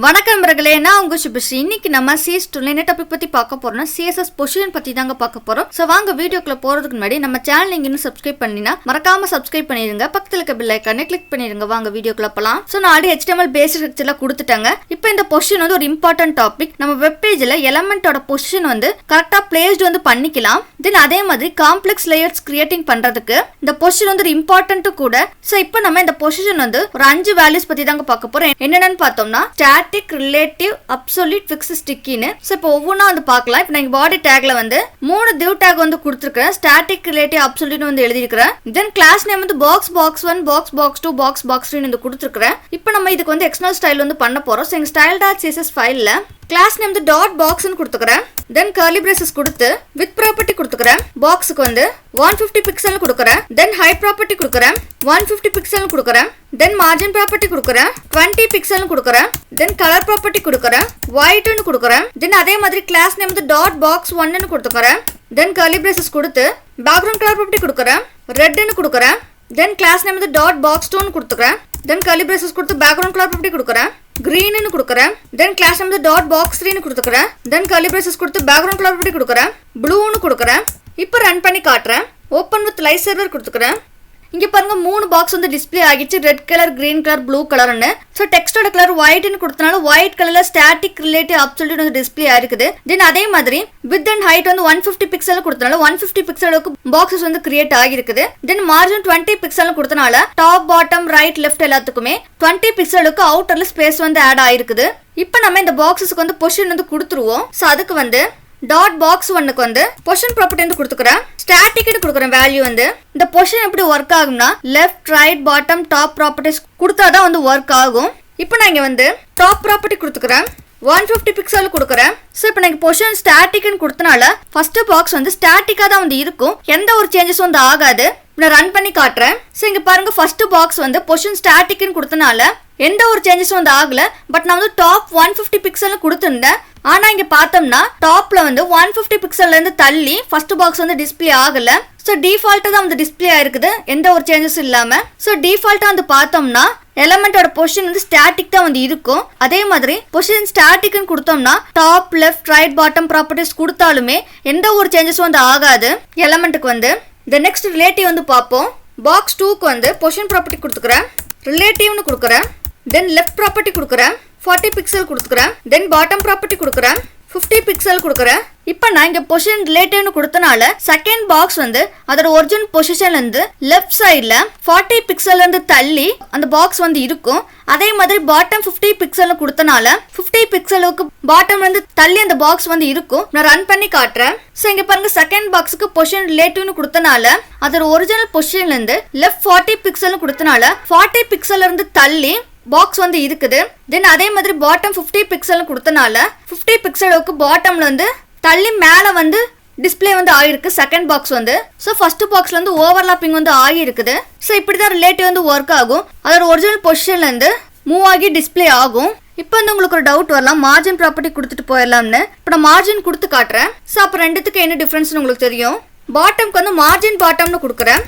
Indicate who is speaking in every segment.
Speaker 1: வணக்கம் நண்பர்களே, நான் உங்க சுபஸ்ரீ. இன்னைக்கு நம்ம Css என்ன டாபிக் பத்தி பார்க்க போறோம்னா Css பொசிஷன் பத்தி தாங்க பார்க்க போறோம். சோ வாங்க வீடியோக்குள்ள போறதுக்கு முன்னாடி நம்ம சேனல் நீங்க இன்னும் சப்ஸ்கிரைப் பண்ணினா மறக்காம சப்ஸ்கிரைப் பண்ணிருங்க. பக்கத்துல இருக்க பெல் ஐகானை கிளிக் பண்ணிருங்க. வாங்க வீடியோக்குள்ள போலாம். சோ நான் ஆல்ரெடி HTML பேசிக் ஸ்ட்ரக்சர்ல கொடுத்துட்டாங்க. இப்போ இந்த பொசிஷன் வந்து ஒரு இம்பார்ட்டன்ட் டாபிக். நம்ம வெப் பேஜ்ல எலிமெண்டோட பொசிஷன் வந்து கரெக்ட்டா பிளேஸ்ட் வந்து பண்ணிக்கலாம். தென் அதே மாதிரி காம்ப்ளெக்ஸ் லேயர்ஸ் கிரியேட்டிங் பண்றதுக்கு இந்த பொசிஷன் வந்து ஒரு இம்பார்ட்டன்ட் கூட. சோ இப்போ நம்ம இந்த பொசிஷன் வந்து ஒரு 5 வேல்யூஸ் பத்தி தாங்க பார்க்க போறோம். என்னென்னு பார்த்தோம்னா static, relative, absolute, fixed, sticky னு. சோ இப்போ ஒவ்வொண்ணா வந்து பார்க்கலாம். இப்போ நான் பாடி டேக்ல வந்து 3 div tag வந்து கொடுத்திருக்கேன். static, relative, absolute னு வந்து எழுதி இருக்கேன். தென் கிளாஸ் நேம் வந்து box 1, box 2, box 3 னு வந்து கொடுத்திருக்கேன். இப்போ நம்ம இதுக்கு வந்து எக்ஸ்டர்னல் ஸ்டைல் வந்து பண்ண போறோம். சோ எங்க style.css ஃபைல்ல கிளாஸ் நேம் வந்து .box னு கொடுத்துக்கறேன். தென் curly braces கொடுத்து with property கொடுத்துக்கறேன். பாக்ஸ்க்கு வந்து 150 பிக்சல் கொடுக்கறேன். தென் height property கொடுக்கறேன். 150 பிக்சல் கொடுக்கறேன். தென் margin property கொடுக்கறேன். 20 பிக்சல் கொடுக்கறேன். தென் color property கொடுக்கறேன். white னு கொடுக்கறேன். தென் அதே மாதிரி கிளாஸ் நேம் வந்து .box1 னு கொடுத்துக்கறேன். தென் curly braces கொடுத்து background color property கொடுக்கறேன். red னு கொடுக்கறேன். தென் கிளாஸ் நேம் வந்து .box2 னு கொடுத்துக்கறேன். தென் curly braces கொடுத்து background color property கொடுக்கறேன். green னு கொடுக்கறேன். தென் கிளாஸ் நேம் வந்து .box3 னு கொடுத்துக்கறேன். தென் curly braces கொடுத்து background color property கொடுக்கறேன். blue னு கொடுக்கறேன். இப்போ ரன் பண்ணி காட்றேன். ஓபன் வித் லைவ் சர்வர் கொடுத்துக்கறேன். இங்க பாருங்க 3 பாக்ஸ் வந்து டிஸ்ப்ளே ஆகிச்சு. Red colour, green colour, blue கலர்னு. சோ டெக்ஸ்டோட கலர் ஒயிட் னு கொடுத்தனால ஒயிட் கலர்ல ஸ்டாட்டிக், ரிலேட்டிவ், அப்சல்யூட் வந்து டிஸ்ப்ளே ஆயிருக்குது. தென் அதே மாதிரி width and height வந்து 150 பிக்சல் கொடுத்தனால 150 பிக்சலுக்கு பாக்ஸஸ் வந்து கிரியேட் ஆகிருக்குது. தென் மார்ஜின் 20 பிக்சல் கொடுத்தனால டாப், பாட்டம், ரைட், லெஃப்ட் எல்லாத்துக்குமே 20 பிக்சலுக்கு அவுட்டர்ல ஸ்பேஸ் வந்து ஆட் ஆயிருக்குது. இப்போ நம்ம இந்த பாக்ஸஸ்க்கு வந்து பொசிஷன் வந்து கொடுத்துருவோம். சோ அதுக்கு வந்து .box1க்கு வந்து பொசிஷன் ப்ராப்பர்ட்டி வந்து கொடுத்துக்கறேன். ஸ்டாட்டிக் னு கொடுக்கறேன். வேல்யூ வந்து இந்த பொசிஷன் எப்படி வர்க் ஆகும்னா left, right, bottom, top properties கொடுத்தாதான் வந்து வர்க் ஆகும். இப்போ நான் இங்க வந்து டாப் ப்ராப்பர்ட்டி கொடுத்துக்கறேன். 150 பிக்சல் கொடுக்கறேன். சோ இப்போ நான் பொசிஷன் ஸ்டாட்டிக் னு கொடுத்தனால ஃபர்ஸ்ட் பாக்ஸ் வந்து ஸ்டாட்டிக்கா தான் வந்து இருக்கும். எந்த ஒரு சேஞ்சஸ் வந்து ஆகாது. நான் ரன் பண்ணி காட்றேன். சோ இங்க பாருங்க ஃபர்ஸ்ட் பாக்ஸ் வந்து பொசிஷன் ஸ்டாட்டிக் னு கொடுத்தனால எந்த ஒரு சேஞ்சஸும் வந்து ஆகல. பட் நான் வந்து டாப் 150 பிக்சல் கொடுத்திருந்தேன். ஆனா இங்க பார்த்தோம்னா டாப்ல வந்து 150 பிக்சல்ல இருந்து தள்ளி ஃபர்ஸ்ட் பாக்ஸ் வந்து டிஸ்ப்ளே ஆகல. சோ டிஃபால்ட்டா தான் வந்து டிஸ்ப்ளே ஆயிருக்குது, எந்த ஒரு சேஞ்சஸும் இல்லாம. சோ டிஃபால்ட்டா வந்து பார்த்தோம்னா எலிமெண்டோட பொசிஷன் வந்து ஸ்டாட்டிக் தான் வந்து இருக்கும். அதே மாதிரி பொசிஷன் ஸ்டாட்டிக் னு கொடுத்தோம்னா top, left, right, bottom properties கொடுத்தாலுமே எந்த ஒரு சேஞ்சஸும் வந்து ஆகாது எலிமெண்ட்டுக்கு வந்து. The next ரிலேட்டிவ் வந்து பார்ப்போம். பாக்ஸ் 2க்கு வந்து பொசிஷன் ப்ராப்பர்ட்டி கொடுத்துக்கறேன். ரிலேட்டிவ்னு கொடுக்கறேன். தென் லெஃப்ட் ப்ராப்பர்ட்டி கொடுக்கறேன். 40 பிக்சல் கொடுத்துக்கறேன். தென் பாட்டம் ப்ராப்பர்ட்டி கொடுக்கறேன். 50 பிக்சல் கொடுக்கறேன். இப்போ நான் இங்க பொசிஷன் ரிலேட்டிவ்னு கொடுத்தனால செகண்ட் பாக்ஸ் வந்து அதோட ஒரிஜினல் பொசிஷன்ல இருந்து லெஃப்ட் சைடுல 40 பிக்சல்ல இருந்து தள்ளி அந்த பாக்ஸ் வந்து இருக்கும். அதே மாதிரி பாட்டம் 50 பிக்சல் கொடுத்தனால 50 பிக்சலுக்கு பாட்டம்ல இருந்து தள்ளி அந்த பாக்ஸ் வந்து இருக்கும். நான் ரன் பண்ணி காட்றேன். சோ இங்க பாருங்க செகண்ட் பாக்ஸ்க்கு பொசிஷன் ரிலேட்டிவ்னு கொடுத்தனால அதோட ஒரிஜினல் பொசிஷன்ல இருந்து லெஃப்ட் 40 பிக்சல் கொடுத்தனால 40 பிக்சல்ல இருந்து தள்ளி பாக்ஸ் வந்து இருக்குது. தென் அதே மாதிரி பாட்டம் 50 பிக்சல் கொடுத்தனால 50 பிக்சலுக்கு பாட்டம்ல இருந்து தள்ளி மேல வந்து டிஸ்ப்ளே வந்து ஆகிருக்கு செகண்ட் பாக்ஸ் வந்து. ஸோ ஃபர்ஸ்ட் பாக்ஸ்ல இருந்து ஓவர்லாப்பிங் வந்து ஆகிருக்குது. ஸோ இப்படிதான் ரிலேட்டிவ் வந்து ஒர்க் ஆகும். அதோட ஒரிஜினல் பொசிஷன்ல இருந்து மூவ் ஆகி டிஸ்ப்ளே ஆகும். இப்போ வந்து உங்களுக்கு ஒரு டவுட் வரலாம், மார்ஜின் ப்ராப்பர்ட்டி கொடுத்துட்டு போயிடலாம்னு. இப்போ நான் மார்ஜின் கொடுத்து காட்டுறேன். ஸோ அப்போ ரெண்டுத்துக்கு என்ன டிஃபரன்ஸ்னு உங்களுக்கு தெரியும். பாட்டம்க்கு வந்து மார்ஜின் பாட்டம்னு கொடுக்குறேன்.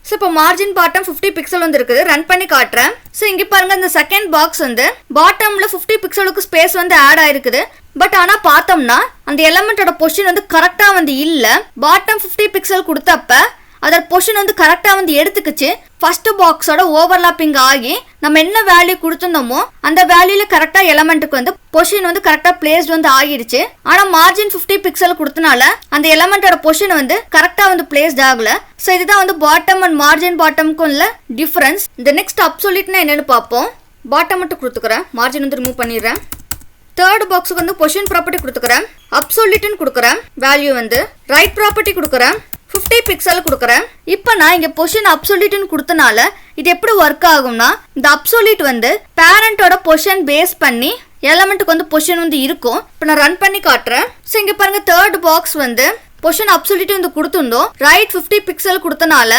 Speaker 1: ஸோ இப்போ மார்ஜின் பாட்டம் 50 பிக்சல் வந்து இருக்குது. ரன் பண்ணி காட்டுறேன். ஸோ இங்கே பாருங்க இந்த செகண்ட் பாக்ஸ் வந்து பாட்டம்ல 50 பிக்சலுக்கு ஸ்பேஸ் வந்து ஆட் ஆயிருக்குது. பட் ஆனா பார்த்தோம்னா அந்த எலிமெண்டோட பொசிஷன் வந்து கரெக்டா வந்து இல்ல. பாட்டம் 50 பிக்சல் கொடுத்தப்ப அதோட பொசிஷன் வந்து கரெக்டா வந்து எடுத்துக்கிச்சு. ஃபர்ஸ்ட் பாக்ஸோட ஓவர்லாப்பிங் ஆகி நம்ம என்ன வேல்யூ கொடுத்துருந்தோமோ அந்த வேல்யூல கரெக்டா எலிமெண்ட்டுக்கு வந்து பொசிஷன் வந்து கரெக்டா பிளேஸ்ட் வந்து ஆகிடுச்சு. ஆனா மார்ஜின் 50 பிக்சல் கொடுத்தனால அந்த எலிமெண்டோட பொசிஷன் வந்து கரெக்டா வந்து பிளேஸ்ட் ஆகல. சோ இதுதான் வந்து பாட்டம் அண்ட் மார்ஜின் பாட்டம்க்கு உள்ள டிஃபரன்ஸ். இந்த நெக்ஸ்ட் அப்சல்யூட்னா என்னன்னு பார்ப்போம். பாட்டம் மட்டும் கொடுத்துக்கிறேன். மார்ஜின் வந்து ரிமூவ் பண்ணிடுறேன். தேர்ட் பாக்ஸுக்கு வந்து பொசிஷன் ப்ராப்பர்ட்டி கொடுத்துக்கிறேன். அப்சல்யூட்னு கொடுக்குறேன். வேல்யூ வந்து ரைட் ப்ராப்பர்ட்டி கொடுக்குறேன். 50 பிக்சல் கொடுக்குறேன். இப்போ நான் இங்க பொசிஷன் அப்சல்யூட்னு கொடுத்தனால இது எப்படி ஒர்க் ஆகும்னா இந்த அப்சல்யூட் வந்து பேரண்டோட பொசிஷன் பேஸ் பண்ணி எலிமெண்ட்டுக்கு வந்து பொசிஷன் வந்து இருக்கும். இப்போ நான் ரன் பண்ணி காட்டுறேன். ஸோ இங்க பாருங்க தேர்ட் பாக்ஸ் வந்து பொசிஷன் அப்சல்யூட் வந்து கொடுத்துருந்தோம். ரைட் 50 பிக்சல் கொடுத்தனால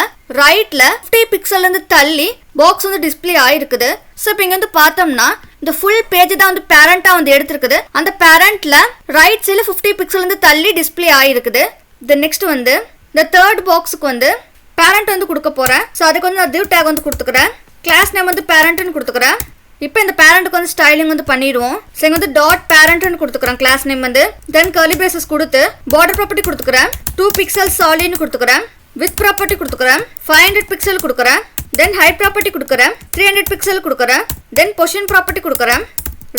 Speaker 1: ரைட்ல 50 பிக்சல் இருந்து தள்ளி பாக்ஸ் வந்து டிஸ்ப்ளே ஆயிருக்குது. ஸோ இப்போ இங்க வந்து பார்த்தோம்னா இந்த ஃபுல் பேஜ் தான் வந்து பேரண்டா வந்து எடுத்திருக்குது. அந்த பேரண்ட்ல ரைட் சைடுல 50 பிக்சல் இருந்து தள்ளி டிஸ்ப்ளே ஆயிருக்குது. இந்த நெக்ஸ்ட் வந்து இந்த தேர்ட் பாக்ஸுக்கு வந்து பேரண்ட் வந்து கொடுக்க போறேன். ஸோ அதுக்கு வந்து நான் div tag வந்து கொடுத்துக்கிறேன். கிளாஸ் நேம் வந்து பேரண்ட்னு கொடுத்துக்கிறேன். இப்போ இந்த பேரண்ட்க்கு வந்து ஸ்டைலிங் வந்து பண்ணிடுவோம். ஸோ இங்கே வந்து டாட் பேரண்ட்னு கொடுத்துக்கிறேன் கிளாஸ் நேம் வந்து. தென் கர்லி பிரேசஸ் கொடுத்து பார்டர் ப்ராப்பர்ட்டி கொடுத்துக்கிறேன். 2 பிக்சல் சாலிட்னு கொடுத்துக்கிறேன். வித் ப்ராப்பர்ட்டி கொடுத்துக்கிறேன். 500 பிக்சல் கொடுக்குறேன். தென் ஹைட் ப்ராப்பர்ட்டி கொடுக்குறேன். 300 பிக்சல் கொடுக்குறேன். தென் பொசிஷன் ப்ராப்பர்ட்டி கொடுக்குறேன்.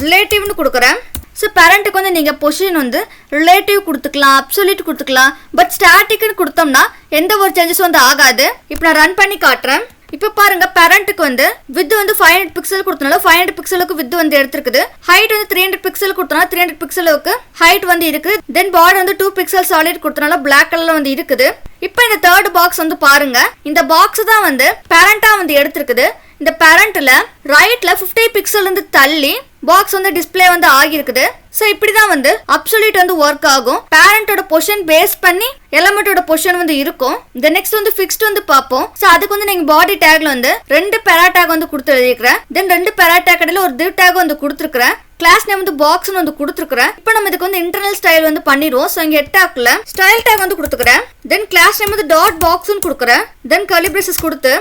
Speaker 1: ரிலேட்டிவ்னு கொடுக்குறேன். ஸோ பேரண்ட்டுக்கு வந்து நீங்கள் பொசிஷன் வந்து ரிலேட்டிவ் கொடுத்துக்கலாம், அப்சல்யூட் கொடுத்துக்கலாம். பட் ஸ்டாட்டிக்னு கொடுத்தோம்னா எந்த ஒரு சேஞ்சஸும் வந்து ஆகாது. இப்போ நான் ரன் பண்ணி காட்டுறேன். இப்போ பாருங்க பேரண்ட்டுக்கு வந்து வித் வந்து 500 பிக்சல் கொடுத்தனால 500 பிக்சலுக்கு வித் வந்து எடுத்துருக்குது. ஹைட் வந்து 300 பிக்சல் கொடுத்தனால 300 பிக்சலுக்கு ஹைட் வந்து இருக்குது. தென் பார்டர் வந்து 2 பிக்சல் சாலிட் கொடுத்தனால பிளாக் கலர்ல வந்து இருக்குது. இப்போ இந்த தேர்ட் பாக்ஸ் வந்து பாருங்க. இந்த பாக்ஸ் தான் வந்து பேரண்டா வந்து எடுத்துருக்குது. இந்த பேரண்ட்ல ரைட்ல 50 பிக்சல் வந்து தள்ளி பாக்ஸ் வந்து டிஸ்பிளே வந்து ஆகிருக்குது. ஸோ இப்படிதான் வந்து அப்சல்யூட் வந்து ஒர்க் ஆகும். பேரண்டோட பொசிஷன் பேஸ் பண்ணி எலமெண்டோட பொசிஷன் வந்து இருக்கும். இந்த நெக்ஸ்ட் வந்து ஃபிக்ஸ்ட் வந்து பார்ப்போம். ஸோ அதுக்கு வந்து நீங்க பாடி டேக்ல வந்து 2 பேரா டேக் வந்து கொடுத்து எழுதிக்கிறேன். தென் 2 பேரா டேக் இடையில ஒரு div டேக் வந்து கொடுத்துருக்கேன். கிளாஸ் நேம் வந்து பாக்ஸ்னு வந்து கொடுத்துருக்கேன். இப்போ நம்ம இதுக்கு வந்து இன்டர்னல் ஸ்டைல் வந்து பண்ணிடுவோம். ஸோ இங்க ஹெட் ஸ்டைல் டேக் வந்து கொடுத்துக்கிறேன். தென் கிளாஸ் நேம் வந்து டாட் பாக்ஸ்னு கொடுக்குறேன். தென் கர்லி பிரேசஸ் கொடுத்து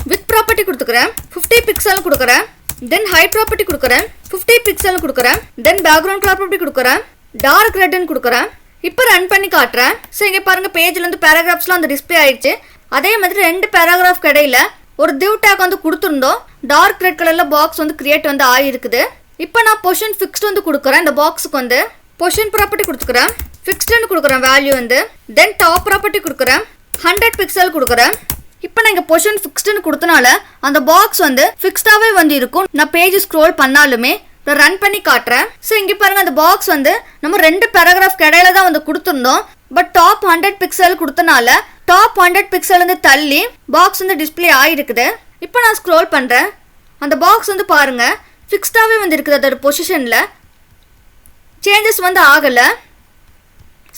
Speaker 1: வித் ப்ராப்பர்ட்டி கொடுத்துக்கிறேன். 50 பிக்சல் கொடுக்குறேன். தென் ஹைட் ப்ராப்பர்ட்டி கொடுக்குறேன். 50 பிக்சல் கொடுக்குறேன். தென் பேக்ரவுண்ட் ப்ராப்பர்ட்டி கொடுக்குறேன். டார்க் ரெட்னு கொடுக்குறேன். இப்போ ரன் பண்ணி காட்டுறேன். ஸோ இங்கே பாருங்க பேஜில் வந்து பேராகிராஃப்ஸ்லாம் வந்து டிஸ்பிளே ஆயிடுச்சு. அதே மாதிரி 2 பேராகிராஃப் இடையில ஒரு div டேக் வந்து கொடுத்துருந்தோம். டார்க் ரெட் கலர்ல பாக்ஸ் வந்து கிரியேட் வந்து ஆகிருக்குது. இப்போ நான் பொசிஷன் ஃபிக்ஸ்ட் வந்து கொடுக்குறேன். இந்த பாக்ஸுக்கு வந்து பொசிஷன் ப்ராப்பர்ட்டி கொடுத்துக்கிறேன். ஃபிக்ஸ்டுன்னு கொடுக்குறேன் வேல்யூ வந்து. தென் டாப் ப்ராப்பர்ட்டி கொடுக்குறேன். 100 பிக்சல் கொடுக்குறேன். இப்போ நான் இங்கே பொசிஷன் ஃபிக்ஸ்டுன்னு கொடுத்தனால அந்த பாக்ஸ் வந்து ஃபிக்ஸ்டாகவே வந்து இருக்கும். நான் பேஜ் ஸ்க்ரோல் பண்ணாலுமே ரன் பண்ணி காட்டுறேன். ஸோ இங்கே பாருங்க அந்த பாக்ஸ் வந்து நம்ம 2 பேராகிராஃப் இடையில தான் வந்து கொடுத்துருந்தோம். பட் டாப் 100 பிக்சல் கொடுத்தனால டாப் 100 பிக்சல் வந்து தள்ளி பாக்ஸ் வந்து டிஸ்பிளே ஆகிருக்குது. இப்போ நான் ஸ்க்ரோல் பண்ணுறேன். அந்த பாக்ஸ் வந்து பாருங்க ஃபிக்ஸ்டாகவே வந்து இருக்குது. அதோட பொசிஷனில் சேஞ்சஸ் வந்து ஆகலை.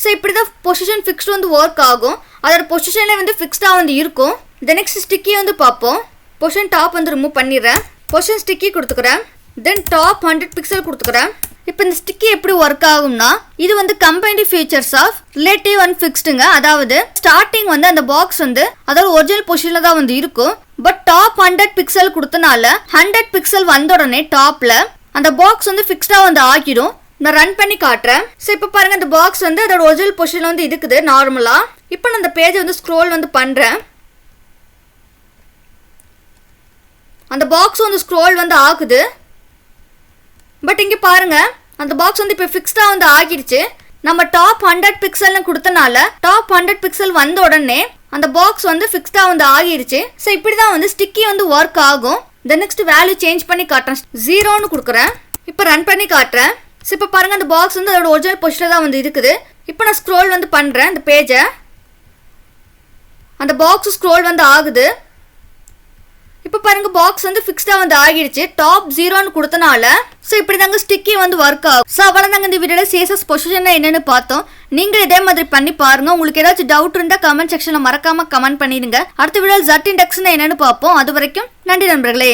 Speaker 1: ஸோ இப்படி தான் பொசிஷன் ஃபிக்ஸ்டு வந்து ஒர்க் ஆகும். அதோட பொசிஷனில் வந்து ஃபிக்ஸ்டாக வந்து இருக்கும். இந்த நெக்ஸ்ட் ஸ்டிக்கி வந்து பார்ப்போம். பொசிஷன் டாப் வந்து ரிமூவ் பண்ணிடுறேன். பொசிஷன் ஸ்டிக்கி கொடுத்துக்கிறேன். தென் டாப் 100 பிக்சல் கொடுத்துக்கிறேன். இப்போ இந்த ஸ்டிக்கி எப்படி ஒர்க் ஆகும்னா இது வந்து combined features of relative and ஃபிக்ஸ்டுங்க. அதாவது ஸ்டார்டிங் வந்து அந்த பாக்ஸ் வந்து அதோட ஒரிஜினல் பொசிஷனில் தான் வந்து இருக்கும். பட் டாப் 100 பிக்சல் கொடுத்தனால 100 பிக்சல் வந்த உடனே டாப்ல அந்த பாக்ஸ் வந்து ஃபிக்ஸ்டாக வந்து ஆகிடும். நான் ரன் பண்ணி காட்டுறேன். ஸோ இப்போ பாருங்க இந்த பாக்ஸ் வந்து அதோட ஒரிஜினல் பொசிஷன்ல வந்து இருக்குது நார்மலா. இப்போ நான் அந்த பேஜை வந்து ஸ்க்ரோல் வந்து பண்றேன். அந்த பாக்ஸ் வந்து ஸ்க்ரோல் வந்து ஆகுது. பட் இங்கே பாருங்க அந்த பாக்ஸ் வந்து இப்போ ஃபிக்ஸ்டாக வந்து ஆகிடுச்சு. நம்ம டாப் 100 பிக்சல்னு கொடுத்தனால டாப் 100 பிக்சல் வந்த உடனே அந்த பாக்ஸ் வந்து ஃபிக்ஸ்டாக வந்து ஆகிடுச்சு. ஸோ இப்படி தான் வந்து ஸ்டிக்கி வந்து ஒர்க் ஆகும். இந்த நெக்ஸ்ட் வேல்யூ சேஞ்ச் பண்ணி காட்டுறேன். 0ன்னு கொடுக்குறேன். இப்போ ரன் பண்ணி காட்டுறேன். ஸோ இப்போ பாருங்க அந்த பாக்ஸ் வந்து அதோட ஒரிஜினல் பொசிஷனில் தான் வந்து இருக்குது. இப்போ நான் ஸ்க்ரோல் வந்து பண்ணுறேன் இந்த பேஜை. அந்த பாக்ஸ் ஸ்க்ரோல் வந்து ஆகுது. இப்போ பாருங்க பாக்ஸ் வந்து ஃபிக்ஸ்டாக வந்து ஆகிடுச்சு டாப் 0ன்னு கொடுத்தனால. ஸோ இப்படி தாங்க ஸ்டிக்கி வந்து ஒர்க் ஆகும். ஸோ அவ்வளோதாங்க இந்த வீடியோவில் CSS பொசிஷன் என்னன்னு பார்த்தோம். நீங்கள் இதே மாதிரி பண்ணி பாருங்க. உங்களுக்கு ஏதாச்சும் டவுட் இருந்தால் கமெண்ட் செக்ஷனில் மறக்காம கமெண்ட் பண்ணிடுங்க. அடுத்த வீடியோவில் Z இண்டெக்ஸ்னு என்னன்னு பார்ப்போம். அது வரைக்கும் நன்றி நண்பர்களே.